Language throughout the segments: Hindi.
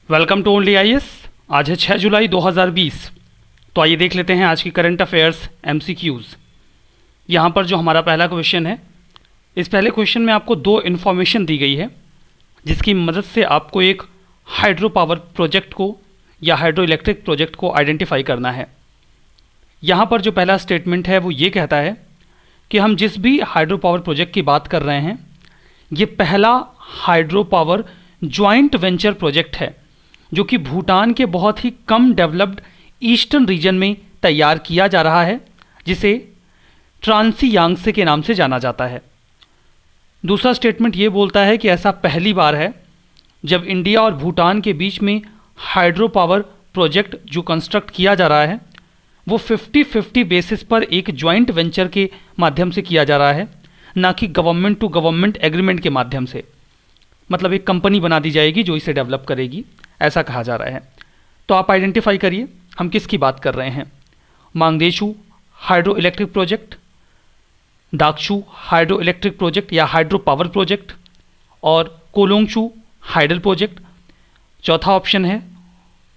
Welcome to only IAS. आज है 6 जुलाई 2020। तो आइए देख लेते हैं आज की करंट अफेयर्स एमसीक्यूज़। यहाँ पर जो हमारा पहला क्वेश्चन है, इस पहले क्वेश्चन में आपको दो इन्फॉर्मेशन दी गई है जिसकी मदद से आपको एक हाइड्रो पावर प्रोजेक्ट को या हाइड्रो इलेक्ट्रिक प्रोजेक्ट को आइडेंटिफाई करना है। यहाँ पर जो पहला स्टेटमेंट है वो ये कहता है कि हम जिस भी हाइड्रो पावर प्रोजेक्ट की बात कर रहे हैं, ये पहला hydro power joint venture project है जो कि भूटान के बहुत ही कम डेवलप्ड ईस्टर्न रीजन में तैयार किया जा रहा है, जिसे ट्रांसी यांगसे के नाम से जाना जाता है। दूसरा स्टेटमेंट ये बोलता है कि ऐसा पहली बार है जब इंडिया और भूटान के बीच में हाइड्रो पावर प्रोजेक्ट जो कंस्ट्रक्ट किया जा रहा है वो 50-50 बेसिस पर एक जॉइंट वेंचर के माध्यम से किया जा रहा है, ना कि गवर्नमेंट टू गवर्नमेंट एग्रीमेंट के माध्यम से। मतलब एक कंपनी बना दी जाएगी जो इसे डेवलप करेगी, ऐसा कहा जा रहा है। तो आप आइडेंटिफाई करिए हम किसकी बात कर रहे हैं। मांगदेशु हाइड्रो इलेक्ट्रिक प्रोजेक्ट, दाक्षू हाइड्रो इलेक्ट्रिक प्रोजेक्ट या हाइड्रो पावर प्रोजेक्ट, और कोलोंगचू हाइडल प्रोजेक्ट। चौथा ऑप्शन है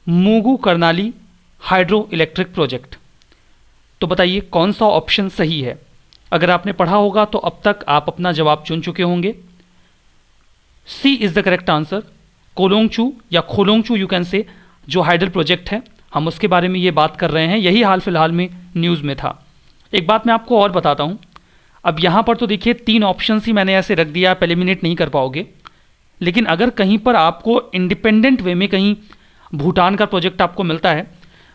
Mugu Karnali hydro electric project. तो बताइए कौन सा ऑप्शन सही है। अगर आपने पढ़ा होगा तो अब तक आप अपना जवाब चुन चुके होंगे। सी इज़ द करेक्ट आंसर। कोलोंगचू या खोलोंगचू यू कैन से, जो हाइडल प्रोजेक्ट है, हम उसके बारे में ये बात कर रहे हैं। यही हाल फिलहाल में न्यूज़ में था। एक बात मैं आपको और बताता हूँ। अब यहाँ पर तो देखिए 3 ऑप्शंस ही मैंने ऐसे रख दिया, आप एलिमिनेट नहीं कर पाओगे। लेकिन अगर कहीं पर आपको इंडिपेंडेंट वे में कहीं भूटान का प्रोजेक्ट आपको मिलता है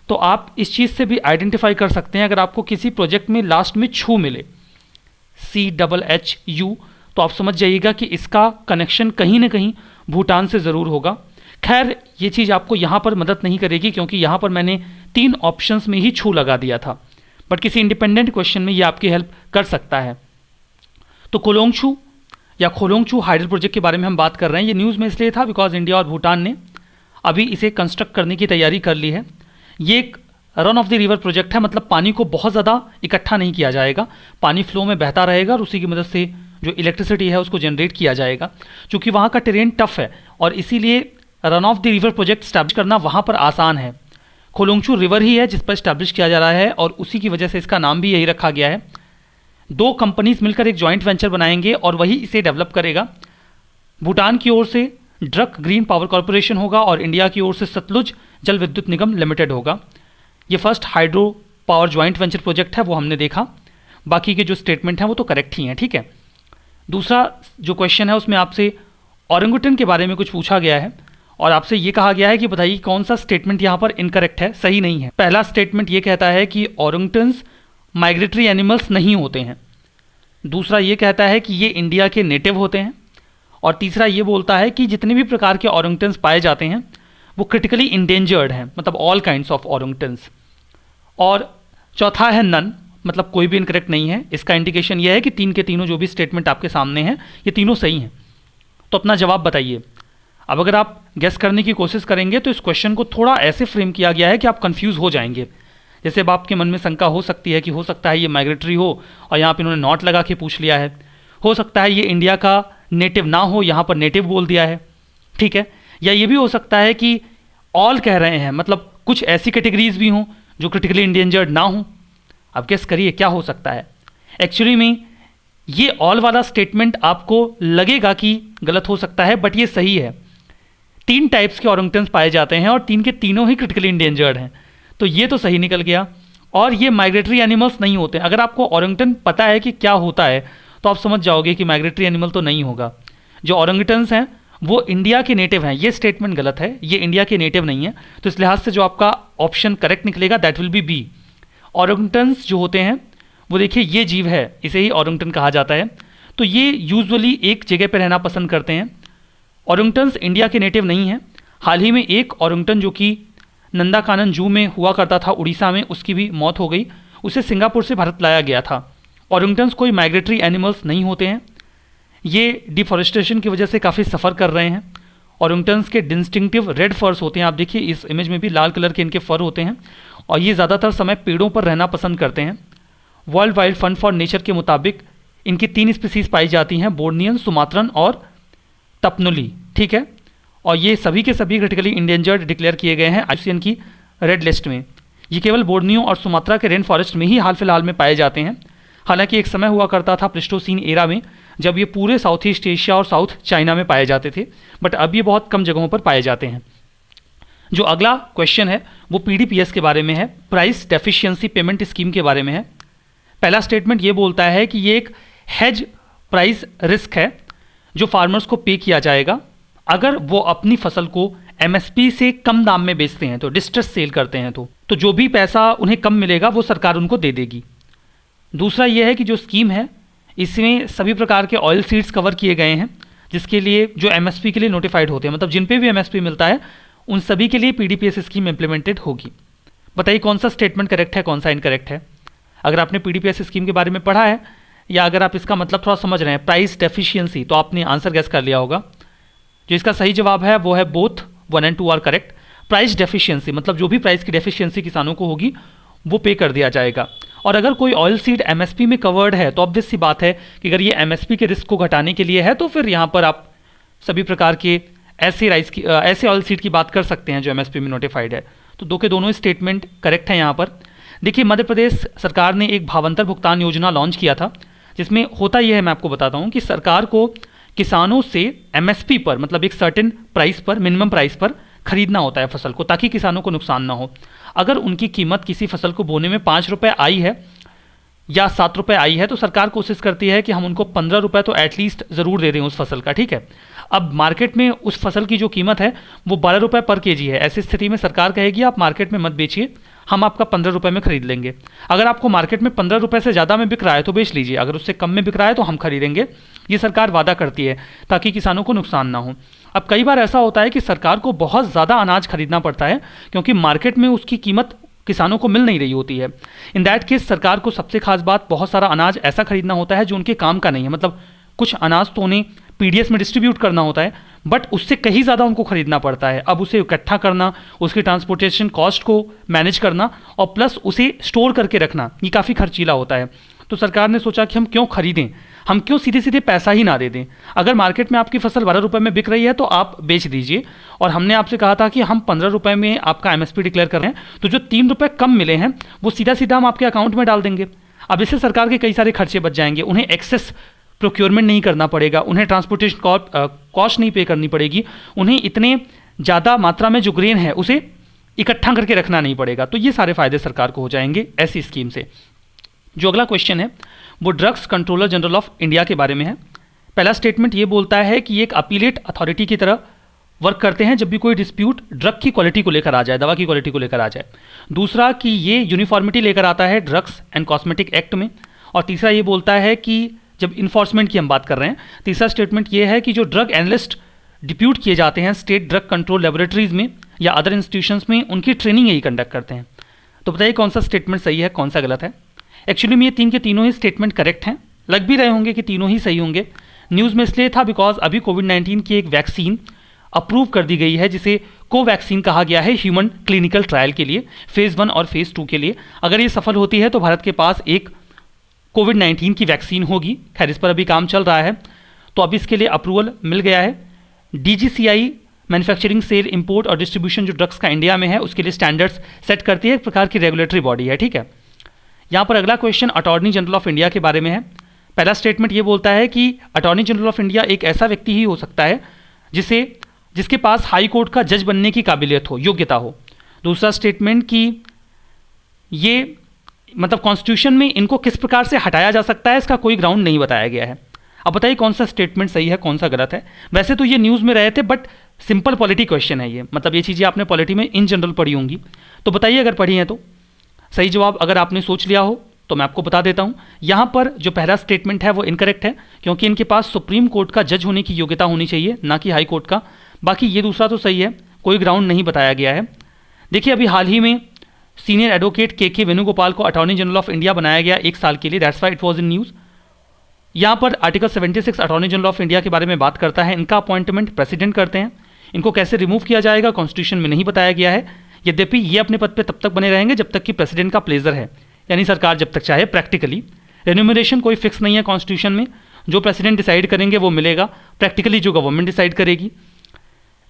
तो आप इस चीज़ से भी आइडेंटिफाई कर सकते हैं। अगर आपको किसी प्रोजेक्ट में लास्ट में छू मिले, CHU, तो आप समझ जाइएगा कि इसका कनेक्शन कहीं ना कहीं भूटान से ज़रूर होगा। खैर ये चीज़ आपको यहाँ पर मदद नहीं करेगी क्योंकि यहाँ पर मैंने 3 ऑप्शंस में ही छू लगा दिया था, बट किसी इंडिपेंडेंट क्वेश्चन में ये आपकी हेल्प कर सकता है। तो कोलोंगचू या खोलोंगचू हाइडल प्रोजेक्ट के बारे में हम बात कर रहे हैं। ये न्यूज़ में इसलिए था बिकॉज इंडिया और भूटान ने अभी इसे कंस्ट्रक्ट करने की तैयारी कर ली है। ये एक run of the river project है, मतलब पानी को बहुत ज़्यादा इकट्ठा नहीं किया जाएगा, पानी फ्लो में बहता रहेगा और उसी की मदद से जो इलेक्ट्रिसिटी है उसको जनरेट किया जाएगा। क्योंकि वहाँ का टेरेन टफ है और इसीलिए run of the river project establish करना वहाँ पर आसान है। खोलोंगचू रिवर ही है जिस पर स्टैब्लिश किया जा रहा है और उसी की वजह से इसका नाम भी यही रखा गया है। 2 कंपनीज मिलकर एक जॉइंट वेंचर बनाएंगे और वही इसे डेवलप करेगा। भूटान की ओर से ड्रक ग्रीन पावर कॉरपोरेशन होगा और इंडिया की ओर से सतलुज जल विद्युत निगम लिमिटेड होगा। ये first hydro power joint venture project है, वो हमने देखा। बाकी के जो स्टेटमेंट हैं वो तो करेक्ट ही हैं, ठीक है। दूसरा जो क्वेश्चन है उसमें आपसे औरंगुटन के बारे में कुछ पूछा गया है और आपसे ये कहा गया है कि बताइए कौन सा स्टेटमेंट यहाँ पर इनकरेक्ट है, सही नहीं है। पहला स्टेटमेंट ये कहता है कि औरंगटन्स माइग्रेटरी एनिमल्स नहीं होते हैं। दूसरा ये कहता है कि ये इंडिया के नेटिव होते हैं। और तीसरा ये बोलता है कि जितने भी प्रकार के औरंगटन्स पाए जाते हैं वो क्रिटिकली इंडेंजर्ड हैं, मतलब ऑल काइंड्स ऑफ औरंगटन्स। और चौथा है नन, मतलब कोई भी इनकरेक्ट नहीं है। इसका इंडिकेशन यह है कि 3 के तीनों जो भी स्टेटमेंट आपके सामने हैं ये तीनों सही हैं। तो अपना जवाब बताइए। अब अगर आप गेस करने की कोशिश करेंगे तो इस क्वेश्चन को थोड़ा ऐसे फ्रेम किया गया है कि आप कंफ्यूज हो जाएंगे। जैसे अब आपके मन में शंका हो सकती है कि हो सकता है ये माइग्रेटरी हो और यहाँ पर इन्होंने नॉट लगा के पूछ लिया है। हो सकता है ये इंडिया का नेटिव ना हो, यहाँ पर नेटिव बोल दिया है, ठीक है। या ये भी हो सकता है कि ऑल कह रहे हैं, मतलब कुछ ऐसी कैटेगरीज भी हों जो क्रिटिकली इंडेंजर्ड ना हों। अब गेस करिए क्या हो सकता है। एक्चुअली में ये ऑल वाला स्टेटमेंट आपको लगेगा कि गलत हो सकता है, बट ये सही है। 3 टाइप्स के औरंगटन्स पाए जाते हैं और 3 के तीनों ही क्रिटिकली इंडेंजर्ड हैं, तो ये तो सही निकल गया। और ये माइग्रेटरी एनिमल्स नहीं होते। अगर आपको औरंगटन पता है कि क्या होता है तो आप समझ जाओगे कि माइग्रेटरी एनिमल तो नहीं होगा। जो औरंगटन्स हैं वो इंडिया के नेटिव हैं। ये स्टेटमेंट गलत है, ये इंडिया के नेटिव नहीं है। तो इस लिहाज से जो आपका ऑप्शन करेक्ट निकलेगा दैट विल बी बी। औरंगटन्स जो होते हैं वो देखिए ये जीव है, इसे ही औरंगटन कहा जाता है। तो ये यूजुअली एक जगह पर रहना पसंद करते हैं। औरंगटन्स इंडिया के नेटिव नहीं हैं। हाल ही में एक औरंगटन जो कि नंदाकानन जू में हुआ करता था उड़ीसा में, उसकी भी मौत हो गई। उसे सिंगापुर से भारत लाया गया था। औरंगटन्स कोई माइग्रेटरी एनिमल्स नहीं होते हैं। ये डिफॉरेस्टेशन की वजह से काफ़ी सफ़र कर रहे हैं। औरंगटन्स के डिस्टिंक्टिव रेड फर्स होते हैं, आप देखिए इस इमेज में भी लाल कलर के इनके फर होते हैं और ये ज़्यादातर समय पेड़ों पर रहना पसंद करते हैं। World wild fund for nature के मुताबिक इनकी 3 स्पीसीज पाई जाती हैं, बोर्नियन, सुमात्रन और तपनुली, ठीक है। और ये सभी के सभी क्रिटिकली इंडेंजर्ड डिक्लेयर किए गए हैं IUCN की रेड लिस्ट में। ये केवल बोर्नियो और सुमात्रा के रेन फॉरेस्ट में ही हाल फिलहाल में पाए जाते हैं। हालांकि एक समय हुआ करता था प्लिस्टोसीन एरा में जब ये पूरे साउथ ईस्ट एशिया और साउथ चाइना में पाए जाते थे, बट अब ये बहुत कम जगहों पर पाए जाते हैं। जो अगला क्वेश्चन है वो PDPS के बारे में है, प्राइस डेफिशिएंसी पेमेंट स्कीम के बारे में है। पहला स्टेटमेंट ये बोलता है कि ये एक हेज प्राइस रिस्क है जो फार्मर्स को पे किया जाएगा अगर वो अपनी फसल को MSP से कम दाम में बेचते हैं, तो डिस्ट्रेस सेल करते हैं, तो जो भी पैसा उन्हें कम मिलेगा वो सरकार उनको दे देगी। दूसरा ये है कि जो स्कीम है इसमें सभी प्रकार के ऑयल सीड्स कवर किए गए हैं जिसके लिए जो MSP के लिए नोटिफाइड होते हैं, मतलब जिन पे भी MSP मिलता है उन सभी के लिए PDPS स्कीम इम्प्लीमेंटेड होगी। बताइए कौन सा स्टेटमेंट करेक्ट है, कौन सा इनकरेक्ट है। अगर आपने PDPS स्कीम के बारे में पढ़ा है या अगर आप इसका मतलब थोड़ा समझ रहे हैं प्राइस डेफिशिएंसी, तो आपने आंसर गैस कर लिया होगा। जो इसका सही जवाब है वो है बोथ 1 और 2 आर करेक्ट। प्राइस डेफिशिएंसी मतलब जो भी प्राइस की डेफिशिएंसी किसानों को होगी वो पे कर दिया जाएगा। और अगर कोई ऑयल सीड MSP में कवर्ड है तो ऑब्वियस सी बात है कि अगर ये MSP के रिस्क को घटाने के लिए है तो फिर यहाँ पर आप सभी प्रकार के ऐसे ऑयल सीड की बात कर सकते हैं जो MSP में नोटिफाइड है। तो दो के दोनों स्टेटमेंट करेक्ट है यहाँ पर। देखिए मध्य प्रदेश सरकार ने एक भावांतर भुगतान योजना लॉन्च किया था जिसमें होता यह है, मैं आपको बताता हूँ कि सरकार को किसानों से MSP पर मतलब एक सर्टेन प्राइस पर, मिनिमम प्राइस पर खरीदना होता है फसल को ताकि किसानों को नुकसान ना हो। अगर उनकी कीमत किसी फसल को बोने में 5 रुपये आई है या 7 रुपये आई है तो सरकार कोशिश करती है कि हम उनको 15 रुपये तो एटलीस्ट ज़रूर दे दें उस फसल का, ठीक है। अब मार्केट में उस फसल की जो कीमत है वो 12 रुपये पर केजी है। ऐसी स्थिति में सरकार कहेगी आप मार्केट में मत बेचिए, हम आपका 15 रुपये में खरीद लेंगे। अगर आपको मार्केट में 15 रुपये से ज़्यादा में बिक रहा है तो बेच लीजिए, अगर उससे कम में बिक रहा है तो हम खरीदेंगे। ये सरकार वादा करती है ताकि किसानों को नुकसान ना हो। अब कई बार ऐसा होता है कि सरकार को बहुत ज़्यादा अनाज खरीदना पड़ता है क्योंकि मार्केट में उसकी कीमत किसानों को मिल नहीं रही होती है। इन दैट केस सरकार को सबसे खास बात बहुत सारा अनाज ऐसा खरीदना होता है जो उनके काम का नहीं है। मतलब कुछ अनाज तो उन्हें PDS में डिस्ट्रीब्यूट करना होता है बट उससे कहीं ज़्यादा उनको खरीदना पड़ता है। अब उसे इकट्ठा करना, उसकी ट्रांसपोर्टेशन कॉस्ट को मैनेज करना और प्लस उसे स्टोर करके रखना, ये काफ़ी खर्चीला होता है। तो सरकार ने सोचा कि हम क्यों खरीदें, हम क्यों सीधे सीधे पैसा ही ना दे दें। अगर मार्केट में आपकी फसल 12 रुपये में बिक रही है तो आप बेच दीजिए। और हमने आपसे कहा था कि हम 15 रुपये में आपका MSP डिक्लेयर कर रहे हैं, तो जो 3 रुपये कम मिले हैं वो सीधा सीधा हम आपके अकाउंट में डाल देंगे। अब इससे सरकार के कई सारे खर्चे बच जाएंगे, उन्हें एक्सेस प्रोक्योरमेंट नहीं करना पड़ेगा, उन्हें ट्रांसपोर्टेशन कॉस्ट नहीं पे करनी पड़ेगी, उन्हें इतने ज़्यादा मात्रा में जो ग्रेन है उसे इकट्ठा करके रखना नहीं पड़ेगा। तो ये सारे फायदे सरकार को हो जाएंगे ऐसी स्कीम से। जो अगला क्वेश्चन है वो drugs controller general of India के बारे में है। पहला स्टेटमेंट ये बोलता है कि ये एक अपीलेट अथॉरिटी की तरह वर्क करते हैं जब भी कोई डिस्प्यूट ड्रग की क्वालिटी को लेकर आ जाए, दवा की क्वालिटी को लेकर आ जाए। दूसरा कि ये यूनिफॉर्मिटी लेकर आता है ड्रग्स एंड कॉस्मेटिक एक्ट में। और तीसरा ये बोलता है कि जब इन्फोर्समेंट की हम बात कर रहे हैं, तीसरा स्टेटमेंट ये है कि जो ड्रग एनालिस्ट डिप्यूट किए जाते हैं स्टेट ड्रग कंट्रोल लेबोरेटरीज में या अदर इंस्टीट्यूशंस में, उनकी ट्रेनिंग यही कंडक्ट करते हैं। तो बताइए कौन सा स्टेटमेंट सही है, कौन सा गलत है। एक्चुअली में ये 3 के तीनों ही स्टेटमेंट करेक्ट हैं, लग भी रहे होंगे कि तीनों ही सही होंगे। न्यूज़ में इसलिए था बिकॉज अभी कोविड-19 की एक वैक्सीन अप्रूव कर दी गई है जिसे कोवैक्सीन कहा गया है ह्यूमन क्लिनिकल ट्रायल के लिए, फेज़ 1 और फेज़ 2 के लिए। अगर ये सफल होती है तो भारत के पास एक कोविड-19 की वैक्सीन होगी। खैर इस पर अभी काम चल रहा है, तो अभी इसके लिए अप्रूवल मिल गया है। DGCI मैन्युफैक्चरिंग, सेल, इंपोर्ट और डिस्ट्रीब्यूशन जो ड्रग्स का इंडिया में है उसके लिए स्टैंडर्ड्स सेट करती है, एक प्रकार की रेगुलेटरी बॉडी है, ठीक है। यहाँ पर अगला question attorney general of India के बारे में है। पहला स्टेटमेंट ये बोलता है कि अटॉर्नी जनरल ऑफ इंडिया एक ऐसा व्यक्ति ही हो सकता है जिसके पास हाई कोर्ट का जज बनने की काबिलियत हो, योग्यता हो। दूसरा स्टेटमेंट कि ये मतलब कॉन्स्टिट्यूशन में इनको किस प्रकार से हटाया जा सकता है इसका कोई ग्राउंड नहीं बताया गया है। अब बताइए कौन सा स्टेटमेंट सही है, कौन सा गलत है। वैसे तो ये न्यूज़ में रहे थे बट सिंपल पॉलिटी क्वेश्चन है ये, मतलब ये चीज़ें आपने पॉलिटी में इन जनरल पढ़ी होंगी, तो बताइए अगर पढ़ी हैं तो। सही जवाब अगर आपने सोच लिया हो तो मैं आपको बता देता हूँ। यहाँ पर जो पहला स्टेटमेंट है वो इनकरेक्ट है क्योंकि इनके पास सुप्रीम कोर्ट का जज होने की योग्यता होनी चाहिए, ना कि हाई कोर्ट का। बाकी ये दूसरा तो सही है, कोई ग्राउंड नहीं बताया गया है। देखिए अभी हाल ही में सीनियर एडवोकेट के वेणुगोपाल को अटॉर्नी जनरल ऑफ इंडिया बनाया गया 1 साल के लिए, that's why it was in news. यहाँ पर article 76 attorney general of India के बारे में बात करता है। इनका अपॉइंटमेंट प्रेसिडेंट करते हैं, इनको कैसे रिमूव किया जाएगा कॉन्स्टिट्यूशन में नहीं बताया गया है। यद्यपि ये अपने पद पे तब तक बने रहेंगे जब तक कि प्रेसिडेंट का प्लेजर है, यानी सरकार जब तक चाहे। प्रैक्टिकली रेन्यूमरेशन कोई फिक्स नहीं है कॉन्स्टिट्यूशन में, जो प्रेसिडेंट डिसाइड करेंगे वो मिलेगा, प्रैक्टिकली जो गवर्नमेंट डिसाइड करेगी।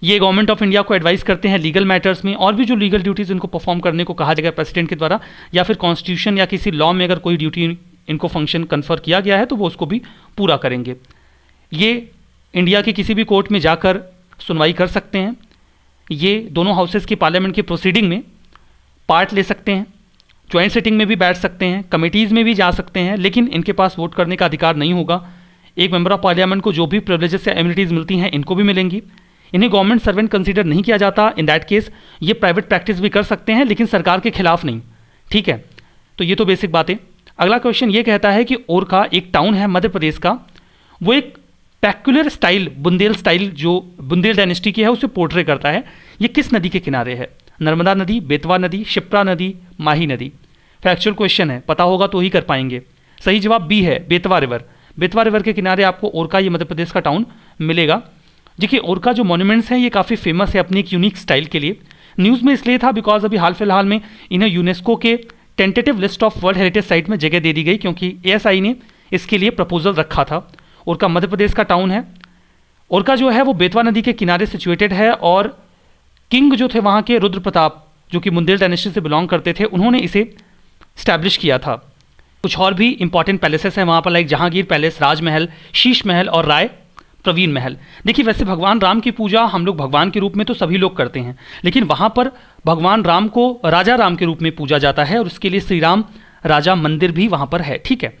ये गवर्नमेंट ऑफ इंडिया को एडवाइस करते हैं लीगल मैटर्स में, और भी जो लीगल ड्यूटीज़ इनको परफॉर्म करने को कहा जाएगा प्रेसिडेंट के द्वारा, या फिर कॉन्स्टिट्यूशन या किसी लॉ में अगर कोई ड्यूटी इनको फंक्शन कन्फर किया गया है तो वो उसको भी पूरा करेंगे। ये इंडिया के किसी भी कोर्ट में जाकर सुनवाई कर सकते हैं, ये दोनों हाउसेस की पार्लियामेंट की प्रोसीडिंग में पार्ट ले सकते हैं, ज्वाइंट सिटिंग में भी बैठ सकते हैं, कमेटीज़ में भी जा सकते हैं, लेकिन इनके पास वोट करने का अधिकार नहीं होगा। एक मेंबर ऑफ पार्लियामेंट को जो भी प्रिविलेजेस या इम्यूनिटीज़ मिलती हैं इनको भी मिलेंगी। इन्हें गवर्नमेंट सर्वेंट कंसीडर नहीं किया जाता। इन दैट केस ये प्राइवेट प्रैक्टिस भी कर सकते हैं, लेकिन सरकार के खिलाफ नहीं। ठीक है, तो ये तो बेसिक बातें। अगला क्वेश्चन ये कहता है कि ओरछा एक टाउन है मध्य प्रदेश का, वो एक पैक्युलर स्टाइल बुंदेल स्टाइल जो बुंदेल डायनेस्टी की है उसे पोर्ट्रे करता है। ये किस नदी के किनारे है? नर्मदा नदी, बेतवा नदी, शिप्रा नदी, माही नदी। फैक्चुअल क्वेश्चन है, पता होगा तो ही कर पाएंगे। सही जवाब बी है, बेतवा रिवर। बेतवा रिवर के किनारे आपको ओरछा ये मध्य प्रदेश का टाउन मिलेगा। देखिए ओरछा जो मॉन्यूमेंट्स हैं ये काफ़ी फेमस है अपनी एक यूनिक स्टाइल के लिए। न्यूज़ में इसलिए था बिकॉज अभी हाल फिलहाल में इन्हें यूनेस्को के tentative list of world heritage site में जगह दे दी गई, क्योंकि एएसआई ने इसके लिए प्रपोजल रखा था। ओरछा मध्य प्रदेश का टाउन है। ओरछा जो है वो बेतवा नदी के किनारे सिचुएटेड है, और किंग जो थे वहाँ के रुद्र प्रताप जो कि बुंदेल डायनेस्टी से बिलोंग करते थे, उन्होंने इसे स्टैब्लिश किया था। कुछ और भी इंपॉर्टेंट पैलेसेस हैं वहाँ पर, लाइक जहांगीर पैलेस, राजमहल, शीश महल और राय प्रवीण महल। देखिए वैसे भगवान राम की पूजा हम लोग भगवान के रूप में तो सभी लोग करते हैं, लेकिन वहाँ पर भगवान राम को राजा राम के रूप में पूजा जाता है, और उसके लिए श्री राम राजा मंदिर भी वहाँ पर है। ठीक है,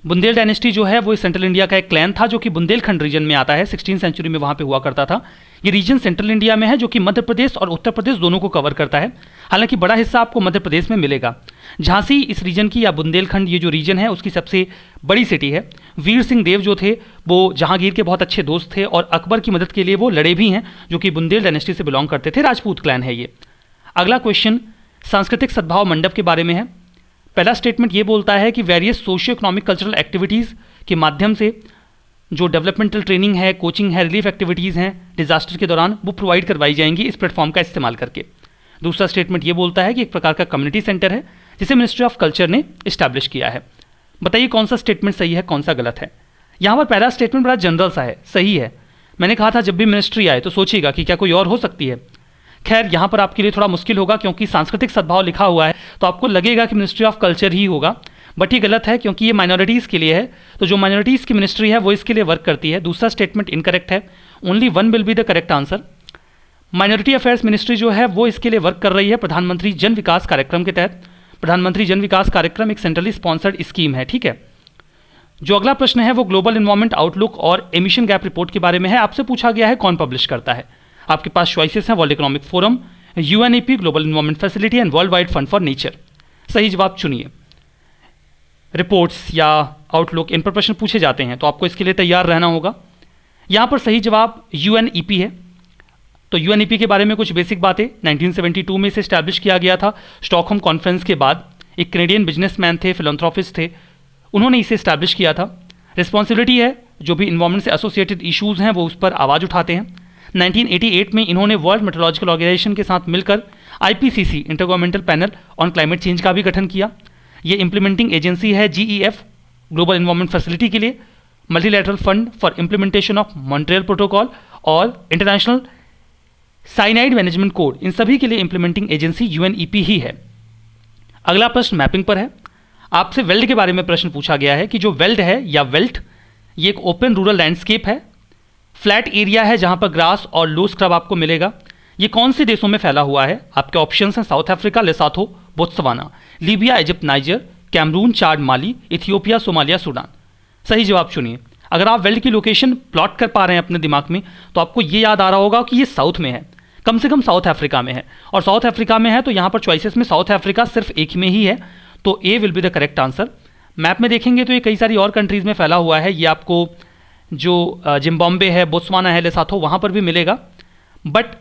बुंदेल डायनेस्टी जो है वो सेंट्रल इंडिया का एक क्लैन था जो कि बुंदेलखंड रीजन में आता है। 16वीं सेंचुरी में वहाँ पे हुआ करता था। ये रीजन सेंट्रल इंडिया में है जो कि मध्य प्रदेश और उत्तर प्रदेश दोनों को कवर करता है। हालांकि बड़ा हिस्सा आपको मध्य प्रदेश में मिलेगा। झांसी इस रीजन की या बुंदेलखंड ये जो रीजन है उसकी सबसे बड़ी सिटी है। वीर सिंह देव जो थे वो जहांगीर के बहुत अच्छे दोस्त थे और अकबर की मदद के लिए वो लड़े भी हैं, जो कि बुंदेल डायनेस्टी से बिलोंग करते थे, राजपूत क्लैन है ये। अगला क्वेश्चन सांस्कृतिक सद्भाव मंडप के बारे में है। पहला स्टेटमेंट ये बोलता है कि various socio economic cultural activities के माध्यम से जो डेवलपमेंटल ट्रेनिंग है, कोचिंग है, रिलीफ एक्टिविटीज़ हैं डिजास्टर के दौरान, वो प्रोवाइड करवाई जाएंगी इस प्लेटफॉर्म का इस्तेमाल करके। दूसरा स्टेटमेंट ये बोलता है कि एक प्रकार का कम्युनिटी सेंटर है जिसे मिनिस्ट्री ऑफ कल्चर ने इस्टेब्लिश किया है। बताइए कौन सा स्टेटमेंट सही है, कौन सा गलत है। यहाँ पर पहला स्टेटमेंट बड़ा जनरल सा है, सही है। मैंने कहा था जब भी मिनिस्ट्री आए तो सोचिएगा कि क्या कोई और हो सकती है। खैर यहाँ पर आपके लिए थोड़ा मुश्किल होगा क्योंकि सांस्कृतिक सद्भाव लिखा हुआ है तो आपको लगेगा कि मिनिस्ट्री ऑफ कल्चर ही होगा, बट ये गलत है क्योंकि ये माइनॉरिटीज़ के लिए है। तो जो माइनॉरिटीज़ की मिनिस्ट्री है वो इसके लिए वर्क करती है। दूसरा स्टेटमेंट इनकरेक्ट है, only one will be the correct answer. Minority affairs ministry जो है वो इसके लिए वर्क कर रही है प्रधानमंत्री जन विकास कार्यक्रम के तहत। प्रधानमंत्री जन विकास कार्यक्रम एक सेंट्रली स्पॉन्सर्ड स्कीम है। ठीक है, जो अगला प्रश्न है वो ग्लोबल इन्वायरमेंट आउटलुक और एमिशन गैप रिपोर्ट के बारे में है। आपसे पूछा गया है कौन पब्लिश करता है। आपके पास चॉइसेस हैं, world economic forum, UNEP, global environment facility and world wide fund for nature. सही जवाब चुनिए। रिपोर्ट्स या आउटलुक इन पर प्रश्न पूछे जाते हैं तो आपको इसके लिए तैयार रहना होगा। यहाँ पर सही जवाब यूएनईपी है। तो यूएनईपी के बारे में कुछ बेसिक बातें, 1972 में इसे स्टैब्लिश किया गया था स्टॉकहोम कॉन्फ्रेंस के बाद। एक कैनेडियन बिजनेसमैन थे, फिलैंथ्रोपिस्ट थे, उन्होंने इसे स्टैब्लिश किया था। रिस्पॉन्सिबिलिटी है जो भी इन्वायरमेंट से एसोसिएटेड इशूज़ हैं वो उस पर आवाज़ उठाते हैं। 1988 में इन्होंने वर्ल्ड मेट्रोलॉजिकल ऑर्गेनाइजेशन के साथ मिलकर IPCC intergovernmental panel on climate change का भी गठन किया। ये इंप्लीमेंटिंग एजेंसी है जीईएफ ग्लोबल इन्वायरमेंट फैसिलिटी के लिए, multilateral fund for implementation of Montreal protocol और इंटरनेशनल साइनाइड मैनेजमेंट कोड, इन सभी के लिए इंप्लीमेंटिंग एजेंसी यूएनईपी ही है। अगला प्रश्न मैपिंग पर है। आपसे वेल्ड के बारे में प्रश्न पूछा गया है कि जो वेल्ड है या वेल्ट, ये एक ओपन रूरल लैंडस्केप है, फ्लैट एरिया है जहां पर ग्रास और लो स्क्रब आपको मिलेगा। ये कौन से देशों में फैला हुआ है? आपके ऑप्शंस हैं South Africa, Lesotho, Botswana, Libya, Egypt, Niger, Cameroon, Chad, Mali, Ethiopia, Somalia, Sudan. सही जवाब चुनिए। अगर आप वेल्ड की लोकेशन प्लॉट कर पा रहे हैं अपने दिमाग में तो आपको ये याद आ रहा होगा कि ये साउथ में है, कम से कम साउथ अफ्रीका में है, और साउथ अफ्रीका में है तो यहाँ पर चॉइसेस में साउथ अफ्रीका सिर्फ एक में ही है, तो A will be the correct answer. Map में देखेंगे तो ये कई सारी और कंट्रीज़ में फैला हुआ है। ये आपको जो जिम्बाब्वे है, बोत्सवाना है, लेसाथो, वहाँ पर भी मिलेगा, बट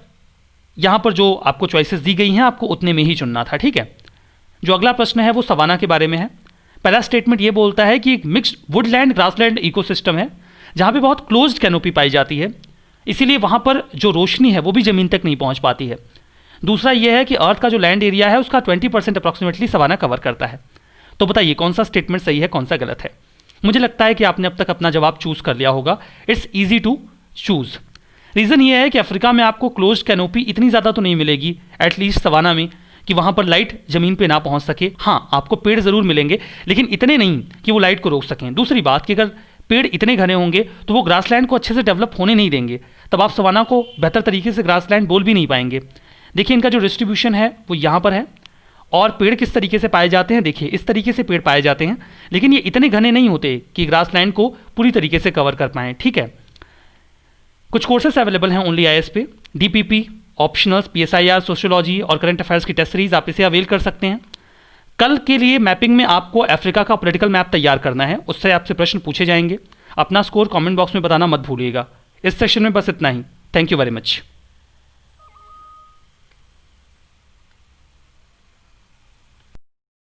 यहाँ पर जो आपको चॉइसेस दी गई हैं आपको उतने में ही चुनना था। ठीक है, जो अगला प्रश्न है वो सवाना के बारे में है। पहला स्टेटमेंट ये बोलता है कि एक मिक्स्ड वुडलैंड ग्रासलैंड इकोसिस्टम है जहाँ पे बहुत क्लोज्ड कैनोपी पाई जाती है, इसीलिए वहाँ पर जो रोशनी है वो भी ज़मीन तक नहीं पहुँच पाती है। दूसरा ये है कि अर्थ का जो लैंड एरिया है उसका 20% अप्रॉक्सीमेटली सवाना कवर करता है। तो बताइए कौन सा स्टेटमेंट सही है, कौन सा गलत है। मुझे लगता है कि आपने अब तक अपना जवाब चूज़ कर लिया होगा। It's easy to choose. Reason ये है कि अफ्रीका में आपको क्लोज कैनोपी इतनी ज़्यादा तो नहीं मिलेगी, एटलीस्ट सवाना में, कि वहाँ पर लाइट ज़मीन पे ना पहुँच सके। हाँ, आपको पेड़ ज़रूर मिलेंगे, लेकिन इतने नहीं कि वो लाइट को रोक सकें। दूसरी बात कि अगर पेड़ इतने घने होंगे तो वो ग्रासलैंड को अच्छे से डेवलप होने नहीं देंगे, तब आप सवाना को बेहतर तरीके से ग्रासलैंड बोल भी नहीं पाएंगे। देखिए इनका जो डिस्ट्रीब्यूशन है वो यहाँ पर है, और पेड़ किस तरीके से पाए जाते हैं, देखिए इस तरीके से पेड़ पाए जाते हैं, लेकिन ये इतने घने नहीं होते कि ग्रासलैंड को पूरी तरीके से कवर कर पाएँ। ठीक है, कुछ कोर्सेस अवेलेबल हैं ओनली IAS पे, DPP, ऑप्शनल्स, PSIR, सोशियोलॉजी और करंट अफेयर्स की टेस्ट सीरीज, आप इसे अवेल कर सकते हैं। कल के लिए मैपिंग में आपको अफ्रीका का पॉलिटिकल मैप तैयार करना है, उससे आपसे प्रश्न पूछे जाएंगे। अपना स्कोर कमेंट बॉक्स में बताना मत भूलिएगा। इस सेशन में बस इतना ही। Thank you very much.